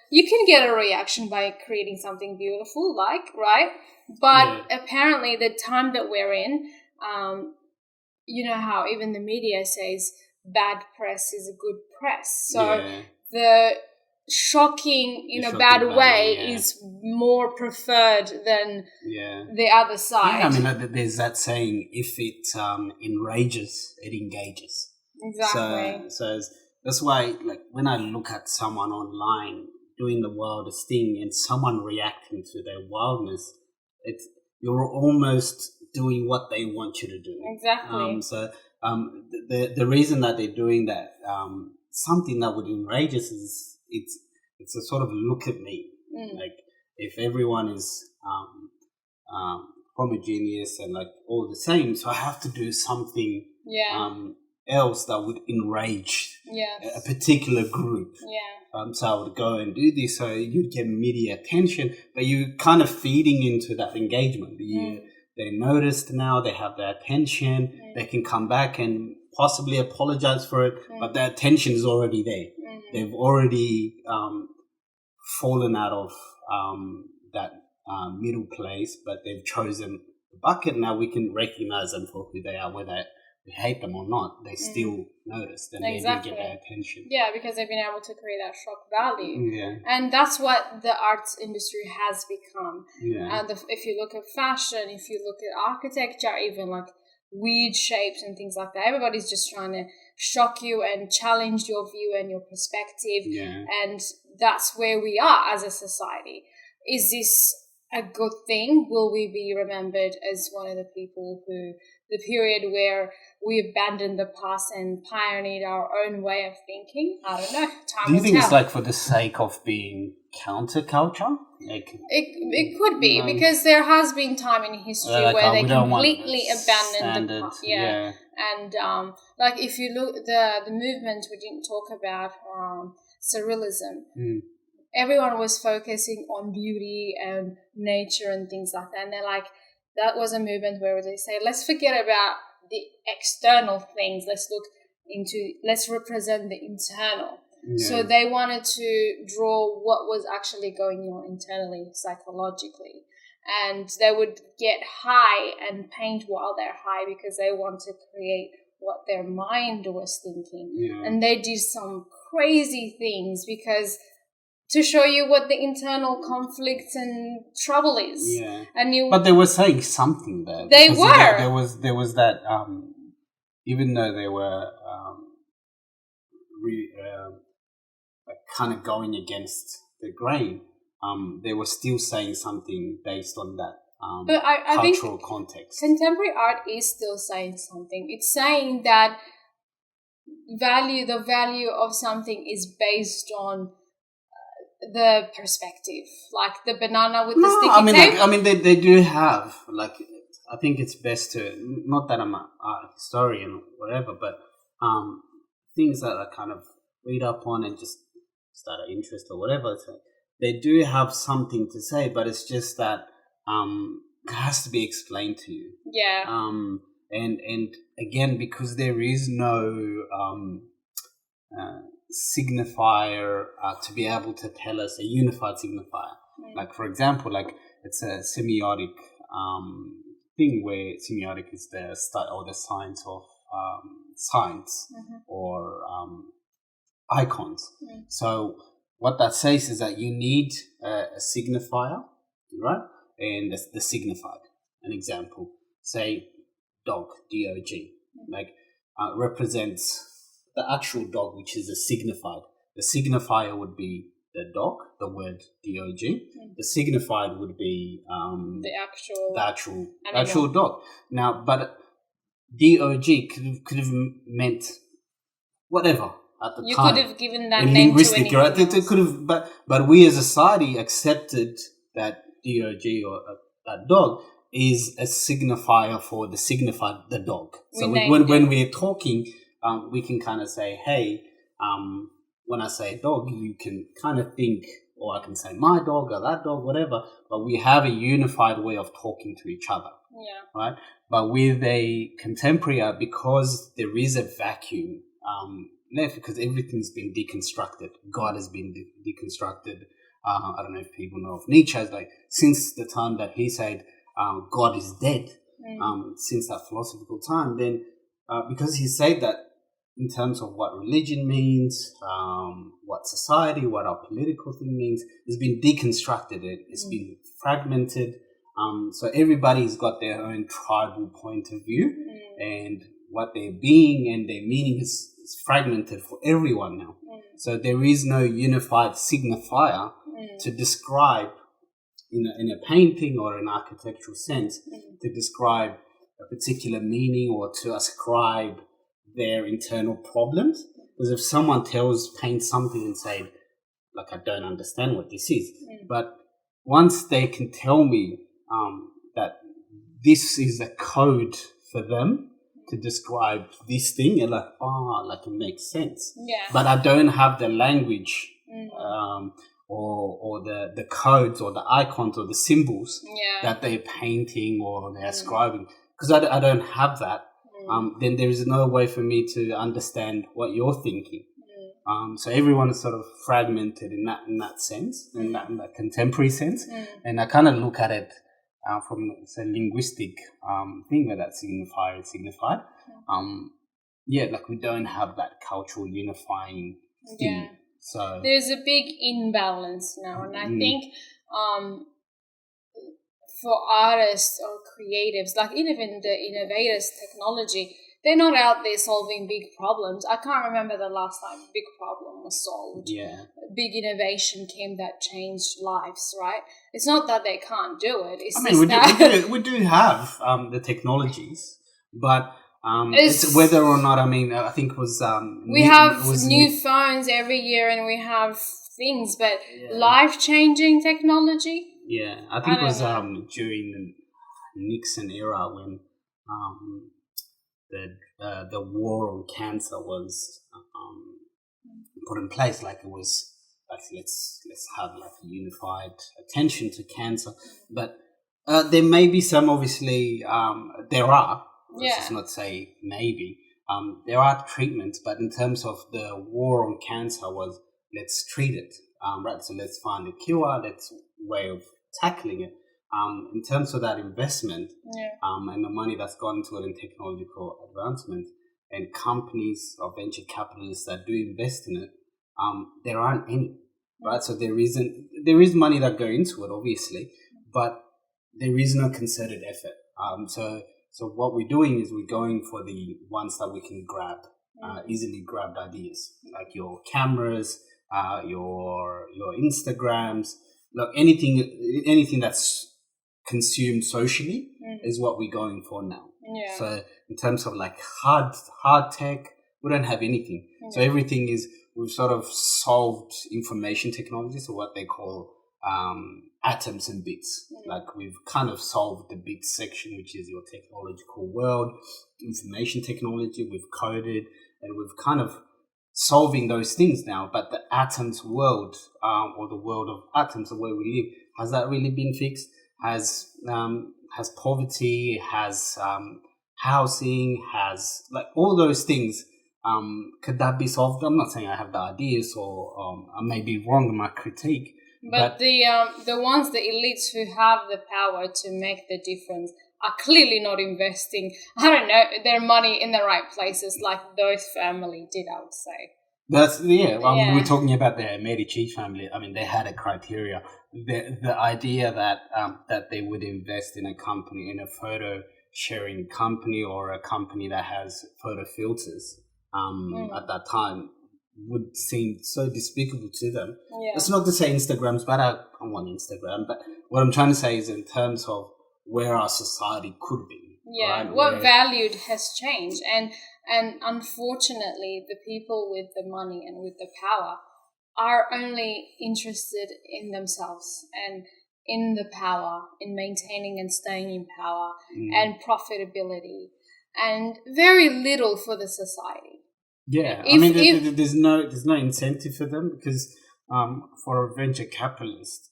Speaker 1: you can get a reaction by creating something beautiful, right? But apparently the time that we're in, you know how even the media says bad press is a good press. So the shocking in a bad way is more preferred than the other side.
Speaker 2: There's that saying, if it enrages, it engages.
Speaker 1: Exactly.
Speaker 2: So that's why, like, when I look at someone online doing the wildest thing and someone reacting to their wildness, you're almost doing what they want you to do.
Speaker 1: Exactly.
Speaker 2: The reason that they're doing that, something that would enrage us is it's a sort of look at me. Like, if everyone is homogeneous and like all the same, so I have to do something else that would enrage a particular group. So I would go and do this, so you'd get media attention, but you're kind of feeding into that engagement. They're noticed now, they have their attention, they can come back and possibly apologize for it, but the attention is already there. They've already fallen out of that middle place, but they've chosen the bucket. Now we can recognize them for who they are, whether we hate them or not. They still noticed, and they do get their attention.
Speaker 1: Yeah, because they've been able to create that shock value. And that's what the arts industry has become. And if you look at fashion, if you look at architecture, even like weird shapes and things like that, everybody's just trying to shock you and challenge your view and your perspective. And that's where we are as a society. Is this a good thing? Will we be remembered as one of the people who, the period where we abandoned the past and pioneered our own way of thinking? I don't know.
Speaker 2: Do you think it's like for the sake of being counterculture? Like,
Speaker 1: it could be, because there has been time in history where they completely abandoned the past. And like if you look the movement we didn't talk about, surrealism. Everyone was focusing on beauty and nature and things like that, and they're like, that was a movement where they say, let's forget about the external things. Let's represent the internal.
Speaker 2: Yeah.
Speaker 1: So they wanted to draw what was actually going on internally, psychologically. And they would get high and paint while they're high because they want to create what their mind was thinking.
Speaker 2: Yeah.
Speaker 1: And they did some crazy things because to show you what the internal conflicts and trouble is.
Speaker 2: Yeah.
Speaker 1: And
Speaker 2: but they were saying something there.
Speaker 1: They
Speaker 2: because
Speaker 1: were.
Speaker 2: There was that even though they were kind of going against the grain, they were still saying something based on that
Speaker 1: but I
Speaker 2: cultural
Speaker 1: think
Speaker 2: context.
Speaker 1: Contemporary art is still saying something. It's saying that the value of something is based on the perspective, like the banana with the sticky tape.
Speaker 2: They do have, like, I think it's best to, not that I'm a historian or whatever, but things that I kind of read up on and just start an interest or whatever, so they do have something to say, but it's just that it has to be explained to you.
Speaker 1: Yeah.
Speaker 2: And again, because there is no signifier to be able to tell us a unified signifier. Like, for example, like it's a semiotic thing where semiotic is the study or the science of signs or icons. So what that says is that you need a signifier, right? And the signified. An example, say dog, D-O-G, like represents the actual dog, which is a signified. The signifier would be the dog, the word D-O-G. The signified would be the actual dog. Now, but D-O-G could have meant whatever at the time.
Speaker 1: You could have given that
Speaker 2: in
Speaker 1: name
Speaker 2: linguistic,
Speaker 1: to anything else.
Speaker 2: It could have, but we as a society accepted that D-O-G or that dog is a signifier for the signified, the dog. So when we're talking, we can kind of say, hey, when I say dog, you can kind of think, or I can say my dog or that dog, whatever, but we have a unified way of talking to each other.
Speaker 1: Yeah.
Speaker 2: Right? But with a contemporary art, because there is a vacuum left, because everything's been deconstructed, God has been deconstructed. I don't know if people know of Nietzsche, like since the time that he said God is dead, since that philosophical time, then because he said that in terms of what religion means, what society, what our political thing means, it's been deconstructed, it's been fragmented. So everybody's got their own tribal point of view, and what their being and their meaning is fragmented for everyone now. So there is no unified signifier to describe in a painting or an architectural sense to describe a particular meaning or to ascribe their internal problems. Because if someone paints something and say, like, I don't understand what this is, but once they can tell me that this is a code for them to describe this thing, and like, it makes sense.
Speaker 1: Yeah.
Speaker 2: But I don't have the language or the codes or the icons or the symbols that they're painting or they're ascribing. Because I don't have that. Then there is no way for me to understand what you're thinking. So everyone is sort of fragmented in that sense, in that contemporary sense. And I kind of look at it from a linguistic thing where that signifier is signified. Like we don't have that cultural unifying thing.
Speaker 1: Yeah.
Speaker 2: So
Speaker 1: there's a big imbalance now, and I think for artists or creatives, like even the innovators, technology, they're not out there solving big problems. I can't remember the last time a big problem was solved.
Speaker 2: Yeah.
Speaker 1: A big innovation came that changed lives, right? It's not that they can't do it. It's
Speaker 2: we do have the technologies, but it's whether or not, I think it was...
Speaker 1: we have new phones every year and we have things, but life-changing technology?
Speaker 2: Yeah, I think it was during the Nixon era when the war on cancer was put in place. Like it was like let's have like a unified attention to cancer. But there may be some, obviously there are,
Speaker 1: Yeah.
Speaker 2: Let's not say maybe. There are treatments, but in terms of the war on cancer was let's treat it, right? So let's find a cure. That's a way of tackling it. In terms of that investment, and the money that's gone into it in technological advancement, and companies or venture capitalists that do invest in it, there aren't any, right? So there is money that go into it, obviously, but there is no concerted effort. So what we're doing is we're going for the ones that we can grab, easily grabbed ideas, like your cameras, your Instagrams, look, anything that's consumed socially is what we're going for now.
Speaker 1: Yeah.
Speaker 2: So in terms of like hard tech, we don't have anything. So everything is, we've sort of solved information technology, so what they call atoms and bits. Like we've kind of solved the bits section, which is your technological world, information technology. We've coded and we've kind of solving those things now. But the atoms world, or the world of atoms, the way we live, has that really been fixed? Has poverty, has housing, has like all those things. Could that be solved? I'm not saying I have the ideas, or I may be wrong in my critique.
Speaker 1: But the ones, the elites who have the power to make the difference, are clearly not investing, I don't know, their money in the right places like those family did, I would say.
Speaker 2: That's we're talking about the Medici family. I mean, they had a criteria. The idea that they would invest in a company, in a photo sharing company, or a company that has photo filters at that time, would seem so despicable to them. That's not to say Instagram's bad. I want Instagram, but what I'm trying to say is in terms of where our society could be. Right?
Speaker 1: What valued has changed, and unfortunately, the people with the money and with the power are only interested in themselves and in the power, in maintaining and staying in power, and profitability, and very little for the society.
Speaker 2: Yeah, I mean, there's no incentive for them, because for a venture capitalist,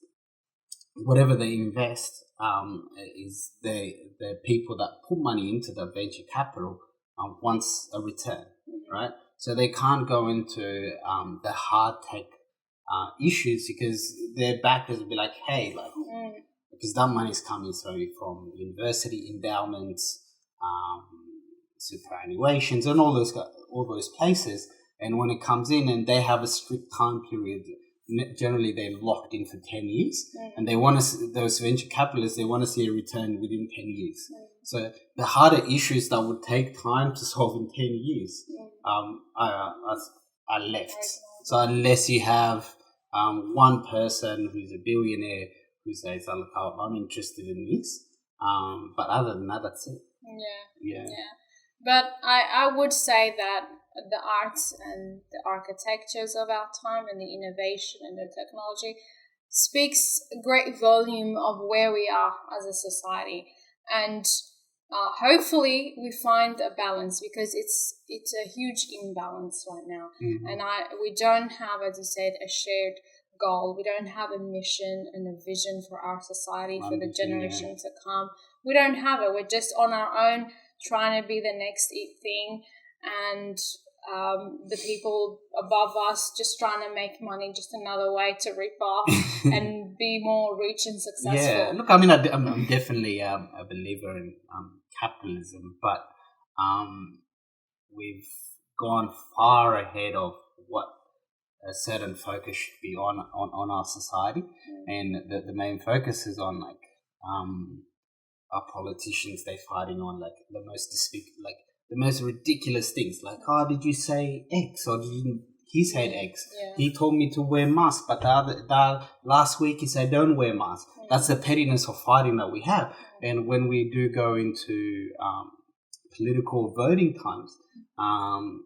Speaker 2: whatever they invest is the people that put money into the venture capital wants a return, right? So they can't go into the hard tech issues, because their backers will be like, hey, like, because that money is coming from university endowments, superannuations, and all those places. And when it comes in and they have a strict time period, generally they're locked in for 10 years, and they want to, those venture capitalists, they want to see a return within 10 years. So the harder issues that would take time to solve in 10 years are left. So unless you have one person who's a billionaire who says, oh, look, I'm interested in this, but other than that, that's it. Yeah.
Speaker 1: But I would say that the arts and the architectures of our time and the innovation and the technology speaks a great volume of where we are as a society. And hopefully we find a balance, because it's a huge imbalance right now. And we don't have, as you said, a shared goal. We don't have a mission and a vision for our society, for the generation to come. We don't have it. We're just on our own, trying to be the next thing, and the people above us just trying to make money, just another way to rip off and be more rich and successful.
Speaker 2: Yeah, look, I mean, I'm definitely a believer in capitalism, but we've gone far ahead of what a certain focus should be on our society, and the main focus is on like our politicians. They're fighting on like the most ridiculous things, like, oh, did you say X, or he said X? He told me to wear mask, but the last week he said don't wear mask. That's the pettiness of fighting that we have. And when we do go into political voting times,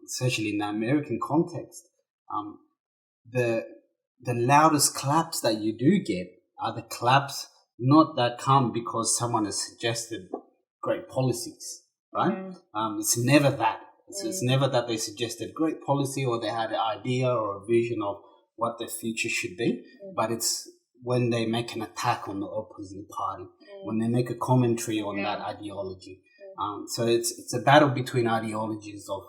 Speaker 2: especially in the American context, the loudest claps that you do get are the claps not that come because someone has suggested great policies, right? It's never that. It's never that they suggested great policy, or they had an idea or a vision of what the future should be, but it's when they make an attack on the opposing party, when they make a commentary on that ideology. So it's a battle between ideologies of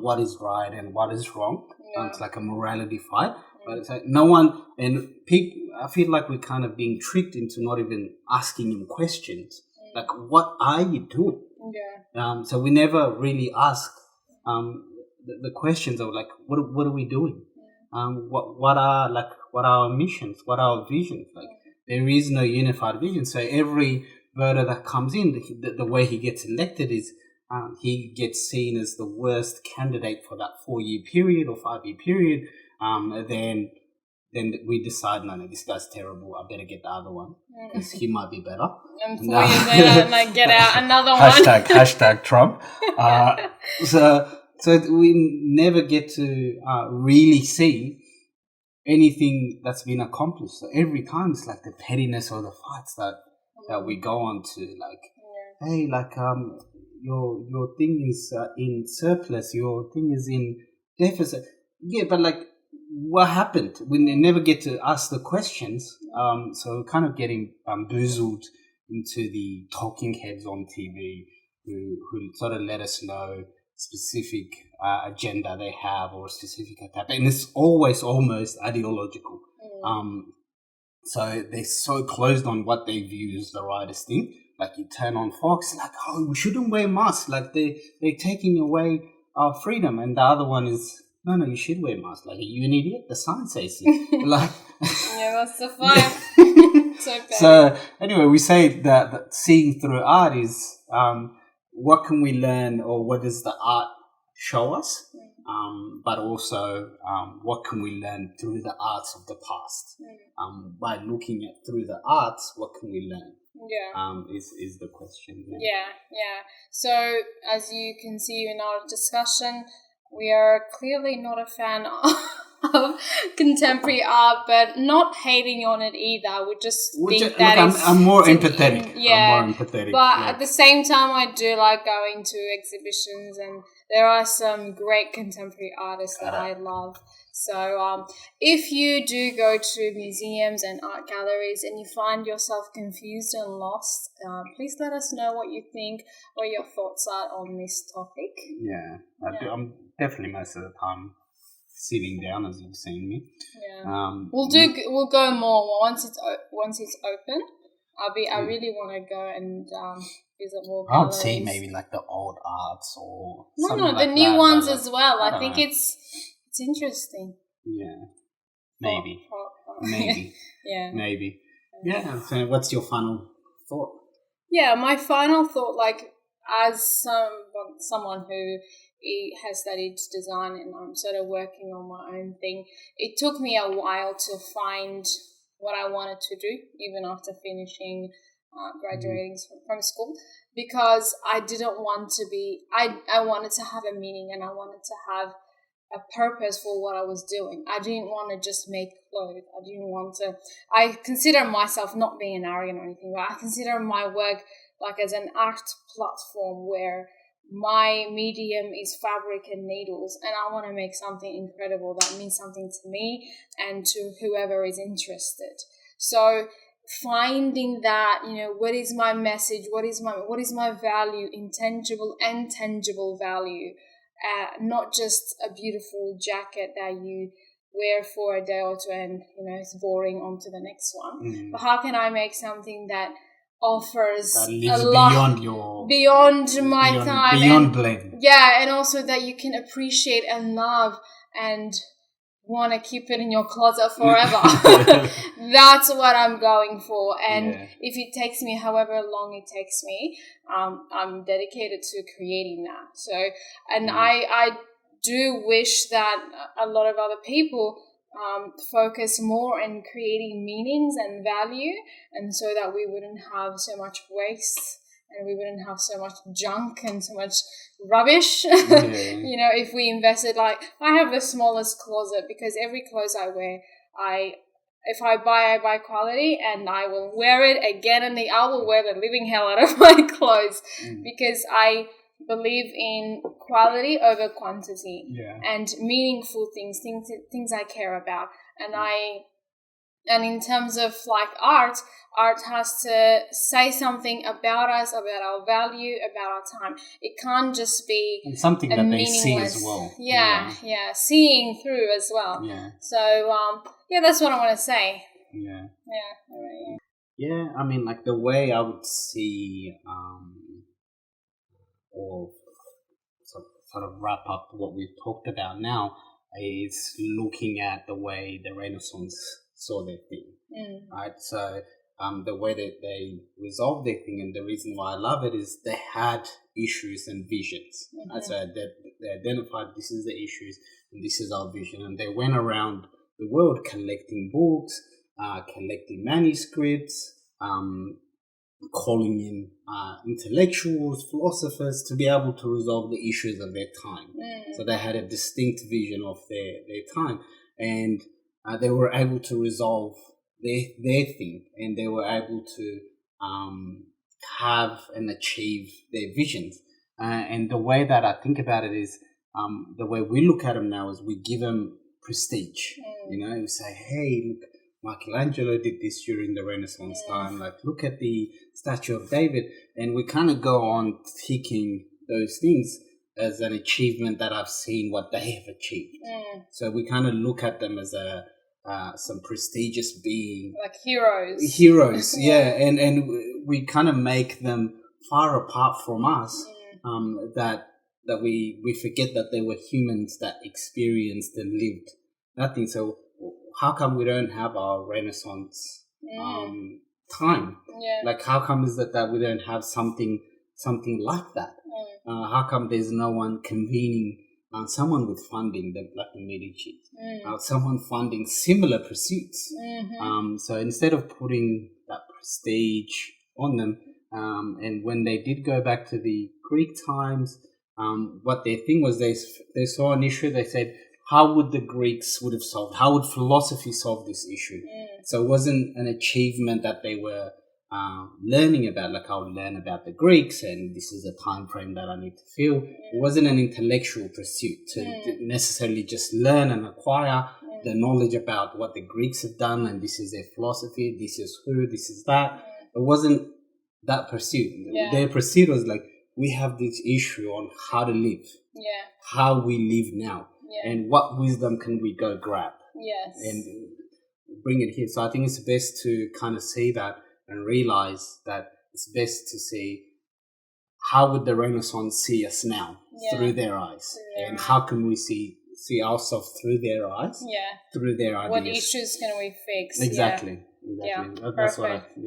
Speaker 2: what is right and what is wrong. It's like a morality fight. But it's like no one, and people, I feel like we're kind of being tricked into not even asking him questions. Like, what are you doing?
Speaker 1: Yeah.
Speaker 2: So we never really ask the questions of like, what are we doing? What are our missions? What are our visions? Like, there is no unified vision. So every voter that comes in, the way he gets elected is he gets seen as the worst candidate for that 4-year period or 5-year period. Then we decide, no, this guy's terrible. I better get the other one because he might be better.
Speaker 1: And 4 years later, like, get out another one.
Speaker 2: Hashtag Trump. So we never get to really see anything that's been accomplished. So every time it's like the pettiness or the fights that we go on to, like, hey, like your thing is in surplus, your thing is in deficit. Yeah, but like, what happened? We never get to ask the questions. So we're kind of getting bamboozled into the talking heads on TV who sort of let us know specific agenda they have or specific attack. And it's always almost ideological. So they're so closed on what they view as the rightest thing. Like, you turn on Fox, like, oh, we shouldn't wear masks. Like, they're taking away our freedom. And the other one is, no, you should wear masks. Like, are you an idiot? The science says it. Like,
Speaker 1: yeah, that's the fun.
Speaker 2: So anyway, we say that seeing through art is what can we learn, or what does the art show us? But also what can we learn through the arts of the past? By looking at through the arts, what can we learn? Is the question.
Speaker 1: Yeah. So as you can see in our discussion, we are clearly not a fan of contemporary art, but not hating on it either. We just think that
Speaker 2: I'm more empathetic. I'm more empathetic.
Speaker 1: But at the same time, I do like going to exhibitions, and there are some great contemporary artists that I love. So if you do go to museums and art galleries and you find yourself confused and lost, please let us know what you think, what your thoughts are on this topic.
Speaker 2: I'm definitely most of the time sitting down, as you've seen me.
Speaker 1: We'll go more once it's open. I really want to go and visit more galleries.
Speaker 2: I would see maybe like the old arts or
Speaker 1: the new ones as well. I think it's interesting.
Speaker 2: Maybe. Maybe. Yeah. So what's your final thought?
Speaker 1: Yeah, my final thought, like, as someone who has studied design and I'm sort of working on my own thing, it took me a while to find what I wanted to do, even after finishing graduating from school, because I didn't want to be, I wanted to have a meaning, and I wanted to have a purpose for what I was doing. I didn't want to just make clothes. I consider myself, not being an arrogant or anything, but I consider my work like as an art platform where my medium is fabric and needles, and I want to make something incredible that means something to me and to whoever is interested. So finding that, what is my message, what is my value, intangible and tangible value, not just a beautiful jacket that you wear for a day or two and it's boring, on to the next one. But how can I make something that offers
Speaker 2: that lives a lot
Speaker 1: beyond my time,
Speaker 2: beyond blame?
Speaker 1: And also that you can appreciate and love and want to keep it in your closet forever. That's what I'm going for. And if it takes me however long it takes me, I'm dedicated to creating that. So, and I do wish that a lot of other people focus more on creating meanings and value, and so that we wouldn't have so much waste and we wouldn't have so much junk and so much rubbish. If we invested, like, I have the smallest closet because every clothes I wear, if I buy quality, and I will wear it again, and I will wear the living hell out of my clothes because I believe in quality over quantity and meaningful things I care about. And And in terms of like art has to say something about us, about our value, about our time. It can't just be
Speaker 2: and something that they see as well.
Speaker 1: Yeah, seeing through as well.
Speaker 2: Yeah.
Speaker 1: So that's what I want to say.
Speaker 2: Yeah.
Speaker 1: Yeah.
Speaker 2: Yeah, I mean, like the way I would see, or sort of wrap up what we've talked about now, is looking at the way the Renaissance saw their thing, right? So the way that they resolved their thing, and the reason why I love it is they had issues and visions. Right? So they identified this is the issues and this is our vision, and they went around the world collecting books, collecting manuscripts, calling in intellectuals, philosophers to be able to resolve the issues of their time. So they had a distinct vision of their time, and they were able to resolve their thing, and they were able to have and achieve their visions. And the way that I think about it is the way we look at them now is we give them prestige. You know, we say, hey, look, Michelangelo did this during the Renaissance time. Like, look at the statue of David. And we kind of go on ticking those things as an achievement that I've seen what they have achieved. So we kind of look at them as some prestigious being.
Speaker 1: Like heroes.
Speaker 2: Heroes, yeah. And we kind of make them far apart from us, that we forget that they were humans that experienced and lived nothing. So how come we don't have our Renaissance time? Like, how come is that we don't have something like that? How come there's no one convening someone with funding like the Medici, someone funding similar pursuits? So instead of putting that prestige on them, and when they did go back to the Greek times, what their thing was, they saw an issue. They said, how would the Greeks would have solved? How would philosophy solve this issue? So it wasn't an achievement that they were learning about, like I'll learn about the Greeks and this is a time frame that I need to feel. It wasn't an intellectual pursuit to necessarily just learn and acquire the knowledge about what the Greeks have done and this is their philosophy, this is who, this is that. It wasn't that pursuit. Their pursuit was like, we have this issue on how to live, how we live now. And what wisdom can we go grab? And bring it here. So I think it's best to kind of see that and realize that it's best to see how would the Renaissance see us now through their eyes, and how can we see ourselves through their eyes, through their ideas.
Speaker 1: What issues can we fix?
Speaker 2: Exactly. That's what I think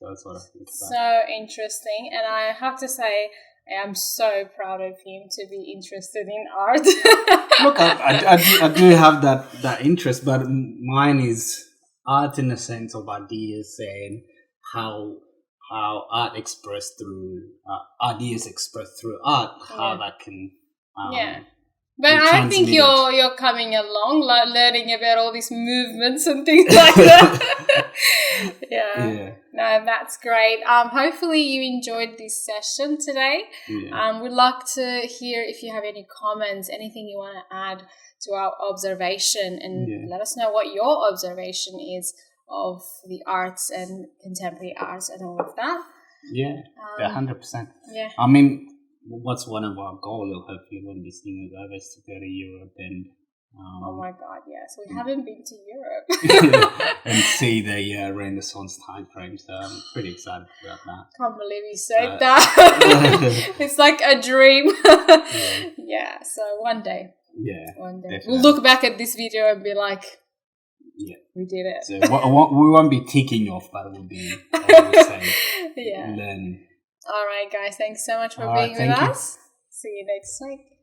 Speaker 2: about.
Speaker 1: So interesting, and I have to say, I'm so proud of him to be interested in art.
Speaker 2: Look, I do have that interest, but mine is art in the sense of ideas and how art expressed through ideas expressed through art, how that can
Speaker 1: But I think you're coming along, like learning about all these movements and things like that. No, that's great. Hopefully you enjoyed this session today. We'd like to hear if you have any comments, anything you want to add to our observation, and let us know what your observation is of the arts and contemporary arts and all of that.
Speaker 2: 100%. I mean, what's one of our goals, hopefully, when this thing is over, is to go to Europe and
Speaker 1: oh my God, yes. We haven't been to Europe.
Speaker 2: and see the Renaissance time frame, so I'm pretty excited about that.
Speaker 1: Can't believe you said that. It's like a dream. So one day. One day.
Speaker 2: Definitely.
Speaker 1: We'll look back at this video and be like, we did it.
Speaker 2: So we won't be ticking off, but we'll be, learning.
Speaker 1: All right, guys. Thanks so much for being with us. See you next week.